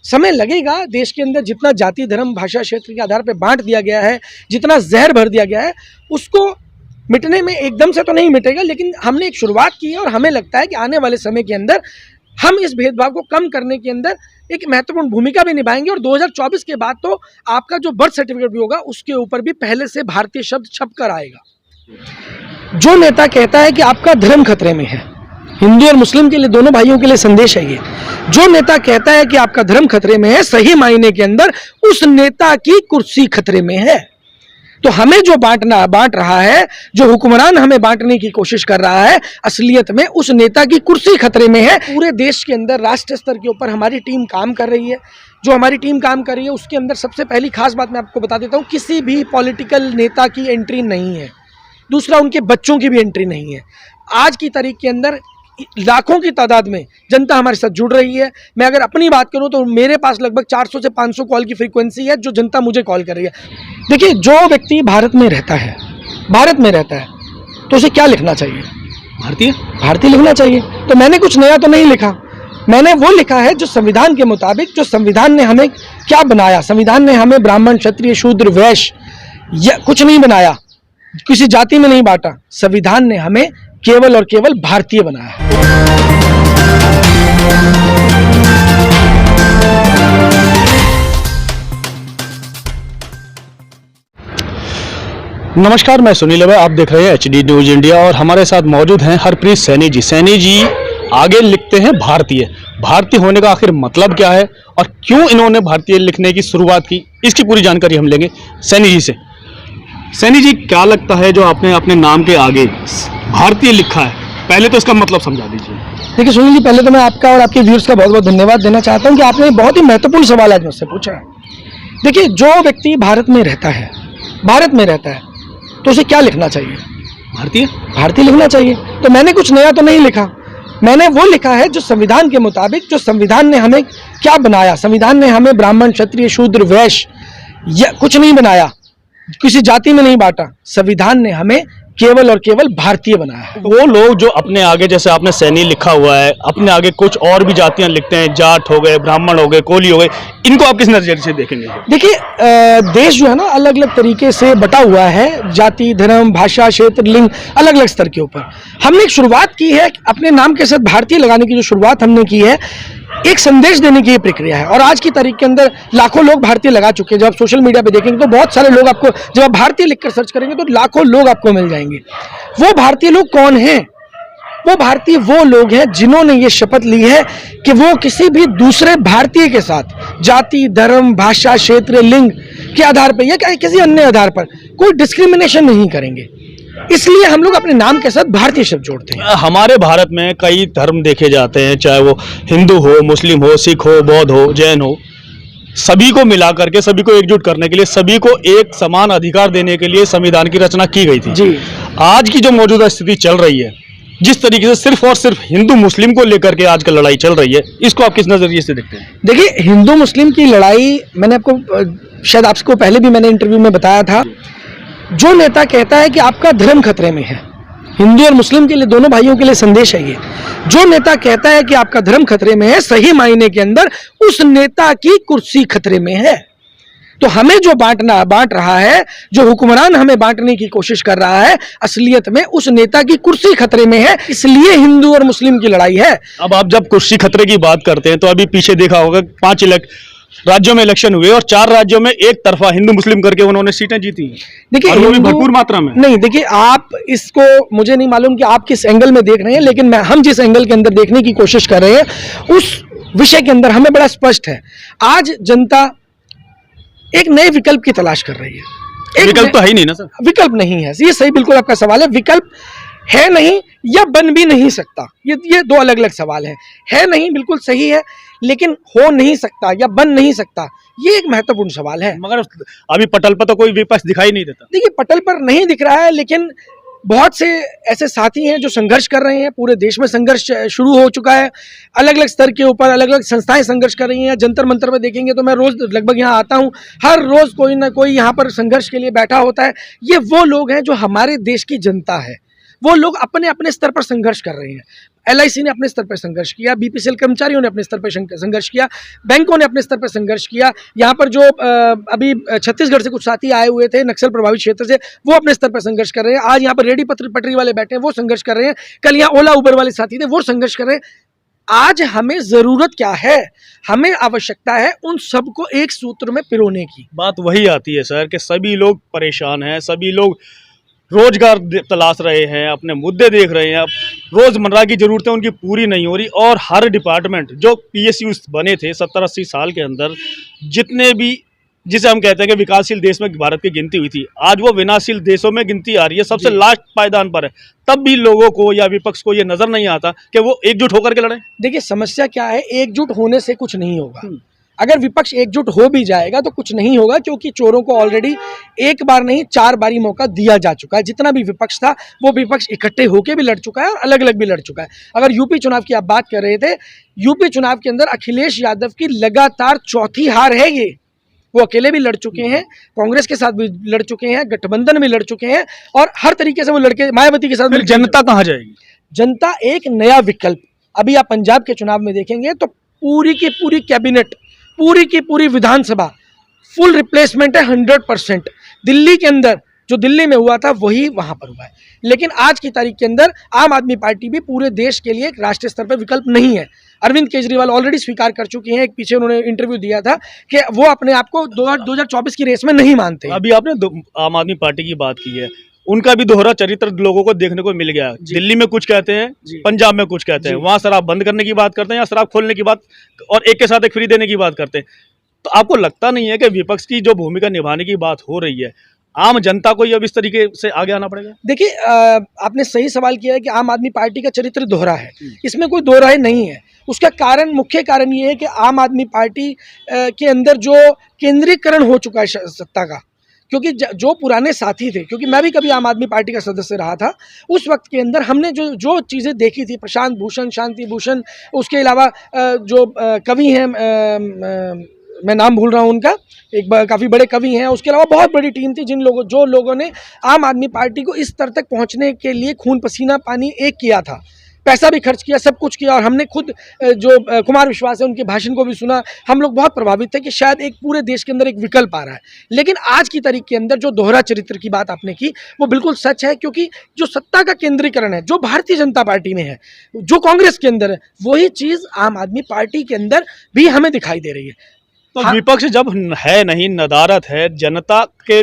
समय लगेगा। देश के अंदर जितना जाति धर्म भाषा क्षेत्र के आधार पर बांट दिया गया है, जितना जहर भर दिया गया है, उसको मिटने में एकदम से तो नहीं मिटेगा, लेकिन हमने एक शुरुआत की है और हमें लगता है कि आने वाले समय के अंदर हम इस भेदभाव को कम करने के अंदर एक महत्वपूर्ण भूमिका भी निभाएंगे। और 2024 के बाद तो आपका जो बर्थ सर्टिफिकेट भी होगा उसके ऊपर भी पहले से भारतीय शब्द छप कर आएगा। जो नेता कहता है कि आपका धर्म खतरे में है, हिंदू और मुस्लिम के लिए, दोनों भाइयों के लिए संदेश है ये। जो नेता कहता है कि आपका धर्म खतरे में है, सही मायने के अंदर उस नेता की कुर्सी खतरे में है। तो हमें जो बांट रहा है, जो हुक्मरान हमें बांटने की कोशिश कर रहा है, असलियत में उस नेता की कुर्सी खतरे में है। पूरे देश के अंदर राष्ट्रीय स्तर के ऊपर हमारी टीम काम कर रही है। जो हमारी टीम काम कर रही है उसके अंदर सबसे पहली खास बात मैं आपको बता देता हूँ, किसी भी पॉलिटिकल नेता की एंट्री नहीं है। दूसरा, उनके बच्चों की भी एंट्री नहीं है। आज की तारीख के अंदर लाखों की तादाद में जनता हमारे साथ जुड़ रही है। मैं अगर अपनी बात करूं तो मेरे पास लगभग 400 से 500 कॉल की फ्रीक्वेंसी है, जो जनता मुझे कॉल कर रही है। देखिए, जो व्यक्ति भारत में रहता है तो उसे क्या लिखना चाहिए? भारतीय लिखना चाहिए। तो मैंने कुछ नया तो नहीं लिखा, मैंने वो लिखा है जो संविधान के मुताबिक, जो संविधान ने हमें क्या बनाया। संविधान ने हमें ब्राह्मण क्षत्रिय शूद्र वैश्य कुछ नहीं बनाया, किसी जाति में नहीं बांटा। संविधान ने हमें केवल और केवल भारतीय बनाया है। नमस्कार, मैं सुनील अभय, आप देख रहे हैं HD न्यूज इंडिया और हमारे साथ मौजूद हैं हरप्रीत सैनी जी। सैनी जी आगे लिखते हैं भारतीय होने का आखिर मतलब क्या है और क्यों इन्होंने भारतीय लिखने की शुरुआत की, इसकी पूरी जानकारी हम लेंगे सैनी जी से। सैनी जी, क्या लगता है जो आपने अपने नाम के आगे भारतीय लिखा है, पहले तो इसका मतलब समझा दीजिए। देखिए सुनील जी, पहले तो मैं आपका और आपके व्यूअर्स का बहुत बहुत धन्यवाद देना चाहता हूं कि आपने बहुत ही महत्वपूर्ण सवाल आज मुझसे पूछा है। देखिए, जो व्यक्ति भारत में रहता है तो उसे क्या लिखना चाहिए? भारतीय लिखना चाहिए। तो मैंने कुछ नया तो नहीं लिखा, मैंने वो लिखा है जो संविधान के मुताबिक, जो संविधान ने हमें क्या बनाया। संविधान ने हमें ब्राह्मण क्षत्रिय शूद्र वैश्य कुछ नहीं बनाया, किसी जाति में नहीं बांटा। संविधान ने हमें केवल और केवल भारतीय बनाया है। वो लोग जो अपने आगे, जैसे आपने सैनी लिखा हुआ है, अपने आगे कुछ और भी जातियां लिखते हैं, जाट हो गए, ब्राह्मण हो गए, कोली हो गए, इनको आप किस नजरिए से देखेंगे? देखिए, देश जो है ना अलग अलग तरीके से बटा हुआ है, जाति धर्म भाषा क्षेत्र लिंग अलग अलग स्तर के ऊपर। हमने एक शुरुआत की है अपने नाम के साथ भारतीय लगाने की, जो शुरुआत हमने की है, एक संदेश देने की ये प्रक्रिया है। और आज की तारीख के अंदर लाखों लोग भारतीय लगा चुके हैं। जब आप सोशल मीडिया पे देखेंगे तो बहुत सारे लोग आपको, जब आप भारतीय लिखकर सर्च करेंगे तो लाखों लोग आपको मिल जाएंगे। वो भारतीय लोग कौन हैं? वो भारतीय वो लोग हैं जिन्होंने ये शपथ ली है कि वो किसी भी दूसरे भारतीय के साथ जाति धर्म भाषा क्षेत्र लिंग के आधार पर या किसी अन्य आधार पर कोई डिस्क्रिमिनेशन नहीं करेंगे। इसलिए हम लोग अपने नाम के साथ भारतीय शब्द जोड़ते हैं। हमारे भारत में कई धर्म देखे जाते हैं, चाहे वो हिंदू हो, मुस्लिम हो, सिख हो, बौद्ध हो, जैन हो, सभी को मिला करके, सभी को एकजुट करने के लिए, सभी को एक समान अधिकार देने के लिए संविधान की रचना की गई थी जी। आज की जो मौजूदा स्थिति चल रही है, जिस तरीके से सिर्फ और सिर्फ हिंदू मुस्लिम को लेकर के आजकल लड़ाई चल रही है, इसको आप किस नजरिए से देखते हैं? देखिए, हिंदू मुस्लिम की लड़ाई, मैंने आपको शायद आपको पहले भी मैंने इंटरव्यू में बताया था, जो नेता कहता है कि आपका धर्म खतरे में है, हिंदू और मुस्लिम के लिए, दोनों भाइयों के लिए संदेश है ये। जो नेता कहता है कि आपका धर्म खतरे में है, सही मायने के अंदर उस नेता की कुर्सी खतरे में है। तो हमें जो बांट रहा है, जो हुक्मरान हमें बांटने की कोशिश कर रहा है, असलियत में उस नेता की कुर्सी खतरे में है। इसलिए हिंदू और मुस्लिम की लड़ाई है। अब आप जब कुर्सी खतरे की बात करते हैं तो अभी पीछे देखा होगा 5 राज्यों में इलेक्शन हुए और 4 राज्यों में एक तरफा हिंदू मुस्लिम करके उन्होंने सीटें जीती। देखिए, भरपूर मात्रा में नहीं। देखिए, आप इसको, मुझे नहीं मालूम कि आप किस एंगल में देख रहे हैं, लेकिन हम जिस एंगल के अंदर देखने की कोशिश कर रहे हैं उस विषय के अंदर हमें बड़ा स्पष्ट है। आज जनता एक नए विकल्प की तलाश कर रही है। विकल्प तो है ही नहीं ना सर। विकल्प नहीं है, ये सही, बिल्कुल आपका सवाल है। विकल्प है नहीं या बन भी नहीं सकता, ये दो अलग अलग सवाल है नहीं, बिल्कुल सही है, लेकिन हो नहीं सकता या बन नहीं सकता, ये एक महत्वपूर्ण सवाल है। मगर अभी पटल पर तो कोई विपक्ष दिखाई नहीं देता। देखिए, पटल पर नहीं दिख रहा है, लेकिन बहुत से ऐसे साथी हैं जो संघर्ष कर रहे हैं। पूरे देश में संघर्ष शुरू हो चुका है, अलग अलग स्तर के ऊपर अलग अलग संस्थाएं संघर्ष कर रही हैं। जंतर मंतर में देखेंगे तो मैं रोज लगभग यहाँ आता हूँ, हर रोज कोई ना कोई यहाँ पर संघर्ष के लिए बैठा होता है। ये वो लोग हैं जो हमारे देश की जनता है, वो लोग अपने अपने स्तर पर संघर्ष कर रहे हैं। LIC ने अपने स्तर पर संघर्ष किया, BPCL कर्मचारियों ने अपने स्तर पर संघर्ष किया, बैंकों ने अपने स्तर पर संघर्ष किया, यहाँ पर जो अभी छत्तीसगढ़ से कुछ साथी आए हुए थे नक्सल प्रभावित क्षेत्र से, वो अपने स्तर पर संघर्ष कर रहे हैं। आज यहाँ पर रेडी पटरी वाले बैठे हैं, वो संघर्ष कर रहे हैं। कल यहाँ ओला उबर वाले साथी थे, वो संघर्ष कर रहे हैं। आज हमें जरूरत क्या है? हमें आवश्यकता है उन सबको एक सूत्र में पिरोने की। बात वही आती है सर कि सभी लोग परेशान हैं, सभी लोग रोजगार तलाश रहे हैं, अपने मुद्दे देख रहे हैं, रोजमर्रा की जरूरतें उनकी पूरी नहीं हो रही। और हर डिपार्टमेंट जो PSU बने थे 70-80 साल के अंदर, जितने भी जिसे हम कहते हैं कि विकासशील देश में भारत की गिनती हुई थी, आज वो विनाशशील देशों में गिनती आ रही है, सबसे लास्ट पायदान पर है। तब भी लोगों को या विपक्ष को ये नजर नहीं आता कि वो एकजुट होकर के लड़े। देखिए समस्या क्या है, एकजुट होने से कुछ नहीं होगा। अगर विपक्ष एकजुट हो भी जाएगा तो कुछ नहीं होगा, क्योंकि चोरों को ऑलरेडी एक बार नहीं 4 बारी मौका दिया जा चुका है। जितना भी विपक्ष था वो विपक्ष इकट्ठे होकर भी लड़ चुका है और अलग अलग भी लड़ चुका है। अगर यूपी चुनाव की आप बात कर रहे थे, यूपी चुनाव के अंदर अखिलेश यादव की लगातार चौथी हार है ये। वो अकेले भी लड़ चुके हैं, कांग्रेस के साथ भी लड़ चुके हैं, गठबंधन में लड़ चुके हैं, और हर तरीके से वो लड़के मायावती के साथ। फिर जनता कहाँ जाएगी? जनता एक नया विकल्प, अभी आप पंजाब के चुनाव में देखेंगे तो पूरी की पूरी कैबिनेट, पूरी की पूरी विधानसभा फुल रिप्लेसमेंट है 100%। दिल्ली के अंदर जो दिल्ली में हुआ था वही वहां पर हुआ है। लेकिन आज की तारीख के अंदर आम आदमी पार्टी भी पूरे देश के लिए एक राष्ट्रीय स्तर पर विकल्प नहीं है। अरविंद केजरीवाल ऑलरेडी स्वीकार कर चुके हैं, एक पीछे उन्होंने इंटरव्यू दिया था कि वो अपने आप को 2024 की रेस में नहीं मानते। अभी आपने आम आदमी पार्टी की बात की है, उनका भी दोहरा चरित्र लोगों को देखने को मिल गया। दिल्ली में कुछ कहते हैं, पंजाब में कुछ कहते हैं, वहां शराब बंद करने की बात करते हैं या शराब खोलने की बात, और एक के साथ एक फ्री देने की बात करते हैं। तो आपको लगता नहीं है कि विपक्ष की जो भूमिका निभाने की बात हो रही है, आम जनता को अब इस तरीके से आगे आना पड़ेगा? देखिए आपने सही सवाल किया है कि आम आदमी पार्टी का चरित्र दोहरा है, इसमें कोई दो राय नहीं है। उसका कारण, मुख्य कारण ये है कि आम आदमी पार्टी के अंदर जो केंद्रीकरण हो चुका है सत्ता का, क्योंकि जो पुराने साथी थे, क्योंकि मैं भी कभी आम आदमी पार्टी का सदस्य रहा था, उस वक्त के अंदर हमने जो चीज़ें देखी थी, प्रशांत भूषण, शांति भूषण, उसके अलावा जो कवि हैं, मैं नाम भूल रहा हूँ उनका, एक काफ़ी बड़े कवि हैं, उसके अलावा बहुत बड़ी टीम थी जो लोगों ने आम आदमी पार्टी को इस स्तर तक पहुँचने के लिए खून पसीना पानी एक किया था, पैसा भी खर्च किया, सब कुछ किया। और हमने खुद जो कुमार विश्वास है उनके भाषण को भी सुना, हम लोग बहुत प्रभावित थे कि शायद एक पूरे देश के अंदर एक विकल्प आ रहा है। लेकिन आज की तारीख के अंदर जो दोहरा चरित्र की बात आपने की वो बिल्कुल सच है, क्योंकि जो सत्ता का केंद्रीकरण है, जो भारतीय जनता पार्टी में है, जो कांग्रेस के अंदर है, वही चीज़ आम आदमी पार्टी के अंदर भी हमें दिखाई दे रही है। तो विपक्ष जब है नहीं, नदारत है, जनता के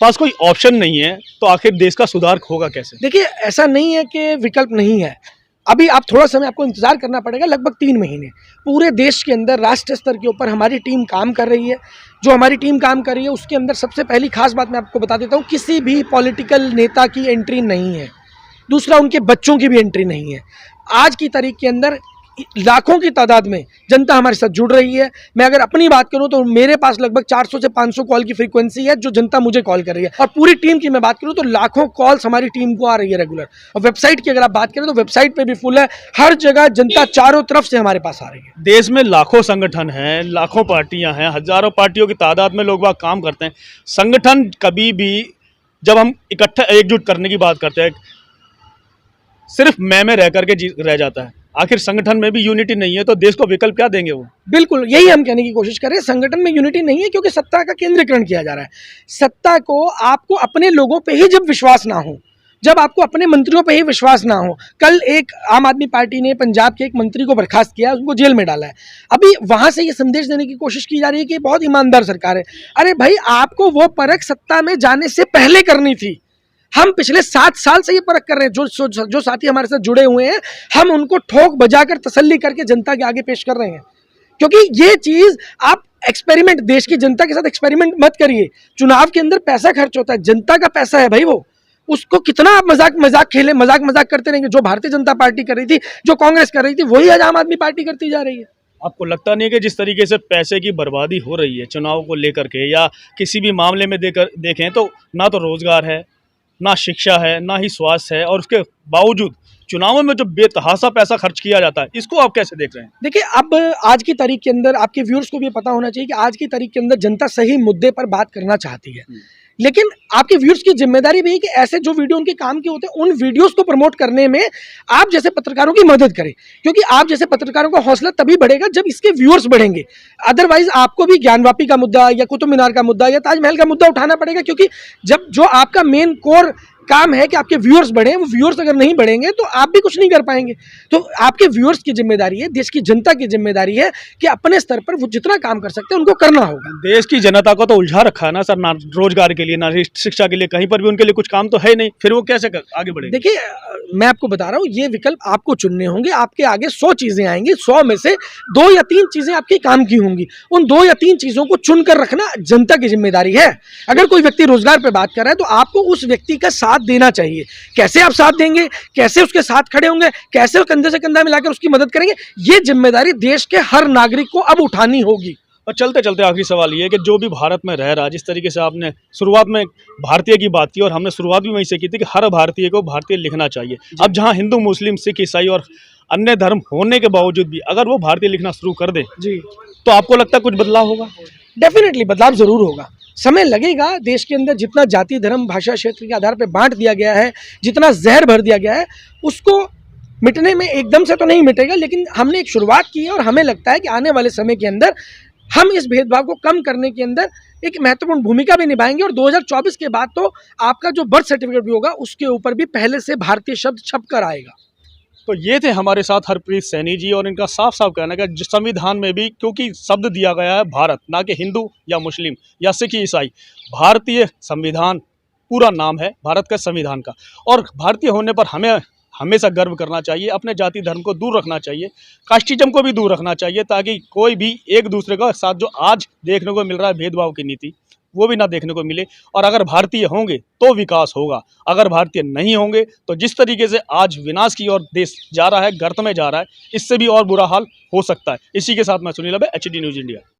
पास कोई ऑप्शन नहीं है, तो आखिर देश का सुधार होगा कैसे? देखिए ऐसा नहीं है कि विकल्प नहीं है, अभी आप थोड़ा समय आपको इंतजार करना पड़ेगा, लगभग 3 महीने। पूरे देश के अंदर राष्ट्रीय स्तर के ऊपर हमारी टीम काम कर रही है। जो हमारी टीम काम कर रही है उसके अंदर सबसे पहली खास बात मैं आपको बता देता हूँ, किसी भी पॉलिटिकल नेता की एंट्री नहीं है। दूसरा, उनके बच्चों की भी एंट्री नहीं है। आज की तारीख के अंदर लाखों की तादाद में जनता हमारे साथ जुड़ रही है। मैं अगर अपनी बात करूं तो मेरे पास लगभग 400 से 500 कॉल की फ्रीक्वेंसी है जो जनता मुझे कॉल कर रही है, और पूरी टीम की मैं बात करूं तो लाखों कॉल्स हमारी टीम को आ रही है रेगुलर। और वेबसाइट की अगर आप बात करें तो वेबसाइट पे भी फुल है, हर जगह जनता चारों तरफ से हमारे पास आ रही है। देश में लाखों संगठन हैं, लाखों पार्टियां हैं, हजारों पार्टियों की तादाद में लोग वहाँ काम करते हैं। संगठन कभी भी, जब हम इकट्ठा एकजुट करने की बात करते हैं, सिर्फ मैं में रह करके रह जाता है। आखिर संगठन में भी यूनिटी नहीं है तो देश को विकल्प क्या देंगे वो? बिल्कुल यही हम कहने की कोशिश कर रहे हैं, संगठन में यूनिटी नहीं है क्योंकि सत्ता का केंद्रीकरण किया जा रहा है। सत्ता को आपको अपने लोगों पे ही जब विश्वास ना हो, जब आपको अपने मंत्रियों पे ही विश्वास ना हो, कल एक आम आदमी पार्टी ने पंजाब के एक मंत्री को बर्खास्त किया, उनको जेल में डाला है। अभी वहां से ये संदेश देने की कोशिश की जा रही है कि बहुत ईमानदार सरकार है। अरे भाई, आपको वो परख सत्ता में जाने से पहले करनी थी। हम पिछले 7 साल से ये परख कर रहे हैं। जो साथी हमारे साथ जुड़े हुए हैं, हम उनको ठोक बजाकर तसल्ली करके जनता के आगे पेश कर रहे हैं, क्योंकि ये चीज आप एक्सपेरिमेंट, देश की जनता के साथ एक्सपेरिमेंट मत करिए। चुनाव के अंदर पैसा खर्च होता है, जनता का पैसा है भाई, वो उसको कितना आप मजाक खेले, मजाक करते रहेंगे। जो भारतीय जनता पार्टी कर रही थी, जो कांग्रेस कर रही थी, वही आज आम आदमी पार्टी करती जा रही है। आपको लगता नहीं है कि जिस तरीके से पैसे की बर्बादी हो रही है चुनाव को लेकर के, या किसी भी मामले में देखें तो ना तो रोजगार है, ना शिक्षा है, ना ही स्वास्थ्य है, और उसके बावजूद चुनावों में जो बेतहासा पैसा खर्च किया जाता है, इसको आप कैसे देख रहे हैं? देखिए, अब आज की तारीख के अंदर आपके व्यूअर्स को भी पता होना चाहिए कि आज की तारीख के अंदर जनता सही मुद्दे पर बात करना चाहती है। लेकिन आपके व्यूअर्स की जिम्मेदारी भी है कि ऐसे जो वीडियो उनके काम के होते हैं उन वीडियोस को प्रमोट करने में आप जैसे पत्रकारों की मदद करें, क्योंकि आप जैसे पत्रकारों का हौसला तभी बढ़ेगा जब इसके व्यूअर्स बढ़ेंगे। अदरवाइज आपको भी ज्ञानवापी का मुद्दा या कुतुब मीनार का मुद्दा या ताजमहल का मुद्दा उठाना पड़ेगा, क्योंकि जब जो आपका मेन कोर काम है कि आपके व्यूअर्स बढ़े, वो व्यूअर्स अगर नहीं बढ़ेंगे तो आप भी कुछ नहीं कर पाएंगे। तो आपके व्यूअर्स की जिम्मेदारी है, देश की जनता की जिम्मेदारी है कि अपने स्तर पर वो जितना काम कर सकते हैं उनको करना होगा। देश की जनता को तो उलझा रखा है ना सर, ना रोजगार के लिए ना शिक्षा के लिए, कहीं पर भी उनके लिए कुछ काम तो है नहीं, फिर वो कैसे आगे बढ़ेंगे? देखिए, मैं आपको बता रहा हूँ, ये विकल्प आपको चुनने होंगे। आपके आगे 100 चीजें आएंगी, 100 में से 2 या 3 चीजें आपके काम की होंगी। उन 2 या 3 चीजों को चुनकर रखना जनता की जिम्मेदारी है। अगर कोई व्यक्ति रोजगार पे बात कर रहा है तो आपको उस व्यक्ति का साथ देना चाहिए। कैसे आप साथ देंगे, कैसे उसके साथ खड़े होंगे, कैसे कंधे से कंधा मिलाकर उसकी मदद करेंगे, ये जिम्मेदारी देश के हर नागरिक को अब उठानी होगी। और चलते चलते आखिरी सवाल ये है कि जो भी भारत में रह रहा है, जिस तरीके से आपने शुरुआत में भारतीय की बात की और हमने शुरुआत भी वहीं से की थी कि हर भारतीय को भारतीय लिखना चाहिए। अब जहां हिंदू, मुस्लिम, सिख, ईसाई और अन्य धर्म होने के बावजूद भी अगर वो भारतीय लिखना शुरू कर दे जी, तो आपको लगता है कुछ बदलाव होगा? डेफिनेटली बदलाव जरूर होगा। समय लगेगा। देश के अंदर जितना जाति, धर्म, भाषा, क्षेत्र के आधार पर बांट दिया गया है, जितना जहर भर दिया गया है, उसको मिटने में एकदम से तो नहीं मिटेगा, लेकिन हमने एक शुरुआत की है और हमें लगता है कि आने वाले समय के अंदर हम इस भेदभाव को कम करने के अंदर एक महत्वपूर्ण भूमिका भी निभाएंगे। और 2024 के बाद तो आपका जो बर्थ सर्टिफिकेट भी होगा उसके ऊपर भी पहले से भारतीय शब्द छप कर आएगा। तो ये थे हमारे साथ हरप्रीत सैनी जी, और इनका साफ साफ कहना है कि संविधान में भी क्योंकि शब्द दिया गया है भारत, ना कि हिंदू या मुस्लिम या सिख ईसाई, भारतीय संविधान पूरा नाम है भारत का संविधान का। और भारतीय होने पर हमें हमेशा गर्व करना चाहिए, अपने जाति धर्म को दूर रखना चाहिए, कास्टिज्म को भी दूर रखना चाहिए, ताकि कोई भी एक दूसरे का साथ जो आज देखने को मिल रहा है भेदभाव की नीति, वो भी ना देखने को मिले। और अगर भारतीय होंगे तो विकास होगा, अगर भारतीय नहीं होंगे तो जिस तरीके से आज विनाश की ओर देश जा रहा है, गर्त में जा रहा है, इससे भी और बुरा हाल हो सकता है। इसी के साथ मैं सुनील अबे, HD न्यूज़ इंडिया।